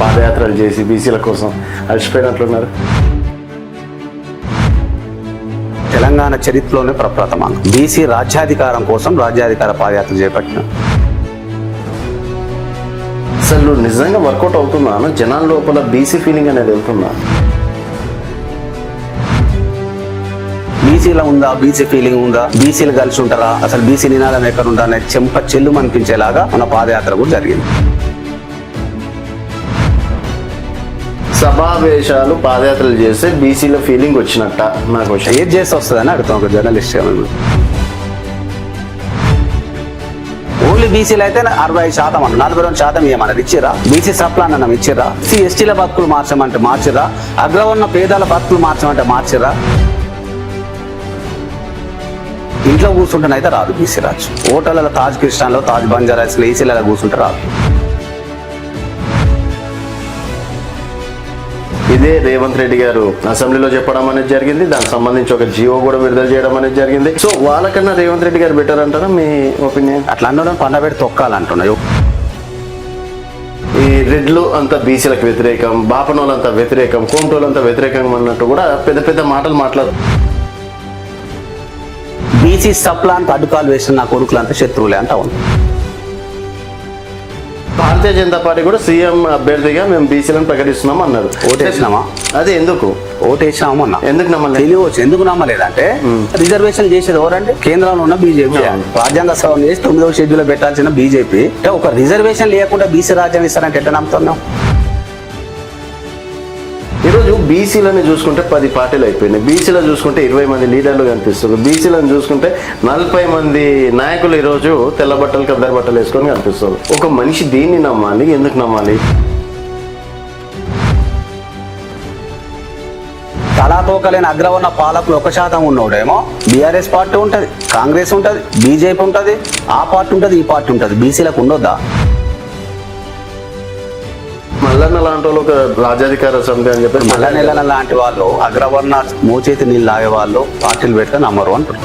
పాదయాత్రలు చేసి బీసీల కోసం అలసిపోయినట్లున్నారు. తెలంగాణ చరిత్రలోనే ప్రప్రథమ బీసీ రాజ్యాధికారం కోసం రాజ్యాధికార పాదయాత్ర చేపట్టిన. అసలు నిజంగా వర్కౌట్ అవుతుందా? జనాల లోపల బీసీ ఫీలింగ్ అనేది వెళ్తుందా? బీసీలో ఉందా బీసీ ఫీలింగ్ ఉందా, బీసీలు కలిసి ఉంటారా, అసలు బీసీ నినాదం ఎక్కడ ఉందా అనేది చెంప చెల్లు అనిపించేలాగా మన పాదయాత్ర కూడా జరిగింది. సమావేశాలు పాదయాత్రలు చేస్తే బీసీల ఫీలింగ్ వచ్చినట్ట నాకు ఏది చేస్తే వస్తుందని అడుగుతాం ఒక జర్నలిస్ట్. ఓన్లీ బీసీలు అయితే 65% అన్న 42% ఏమన్నది ఇచ్చిరా? బీసీ సప్లాన్ అన్నం ఇచ్చిరా? ఎస్టీల బతుకులు మార్చమంటే మార్చిరా? అగ్రవర్ణ పేదల బతుకులు మార్చమంటే మార్చిరా? ఇంట్లో కూర్చుంటేనైతే రాదు బీసీ రాజు. హోటళ్ళలో తాజ్ క్రిస్టియన్లో తాజ్ బంజారాస్లో ఏసీలలో కూర్చుంటే రాదు. ఇదే రేవంత్ రెడ్డి గారు అసెంబ్లీలో చెప్పడం అనేది జరిగింది. దానికి సంబంధించి ఒక జియో కూడా విడుదల చేయడం అనేది జరిగింది. సో వాళ్ళకన్నా రేవంత్ రెడ్డి గారు బెటర్ అంటారా మీ ఒపీనియన్? అట్లా అన్న పండబెట్టి తొక్కాలంటున్నాయి. ఈ రెడ్లు అంతా బీసీలకు వ్యతిరేకం, బాపనోళ్ళంతా వ్యతిరేకం, కోమటోళ్ళంతా వ్యతిరేకం అన్నట్టు కూడా పెద్ద పెద్ద మాటలు మాట్లాడు. బీసీ సప్లాన్ అడ్డుకాలు వేసిన నా కొడుకులంతా శత్రువులే అంటా ఉంది. భారతీయ జనతా పార్టీ కూడా సీఎం అభ్యర్థిగా మేము బీసీలను ప్రకటిస్తున్నాం అన్నారు. ఓటేసినామా? అదే ఎందుకు ఓటేసినామన్నా ఎందుకు నమ్మలేదు? తెలియవచ్చు ఎందుకు నమ్మలేదంటే రిజర్వేషన్ చేసేది ఎవరంటే కేంద్రంలో ఉన్న బీజేపీ. రాజ్యాంగ సవరణ చేసి 9వ షెడ్యూల్ పెట్టాల్సిన బీజేపీ ఒక రిజర్వేషన్ లేకుండా బీసీ రాజ్యం ఇస్తారంటే ఎట్లా నమ్ముతున్నాం? ఈరోజు బీసీలను చూసుకుంటే 10 పార్టీలు అయిపోయినాయి. బీసీలో చూసుకుంటే 20 మంది లీడర్లు కనిపిస్తారు. బీసీలను చూసుకుంటే 40 మంది నాయకులు ఈరోజు తెల్ల బట్టలు కద్దరు బట్టలు వేసుకొని కనిపిస్తారు. ఒక మనిషి దీన్ని నమ్మాలి, ఎందుకు నమ్మాలి? తలాతోకలేని అగ్రవర్ణ పాలకులు 1% ఉన్నోడేమో బీఆర్ఎస్ పార్టీ ఉంటుంది, కాంగ్రెస్ ఉంటుంది, బీజేపీ ఉంటుంది, ఆ పార్టీ ఉంటుంది, ఈ పార్టీ ఉంటుంది. బీసీలకు ఉండొద్దా? మల్లన్న లాంటి వాళ్ళు ఒక రాజ్యాధికార సమితి అని చెప్పి మల్లన్న లాంటి వాళ్ళు అగ్రవర్ణ మోచేతి నీళ్ళు లాగే వాళ్ళు పార్టీలు పెడితే నమ్మరు అంటారు.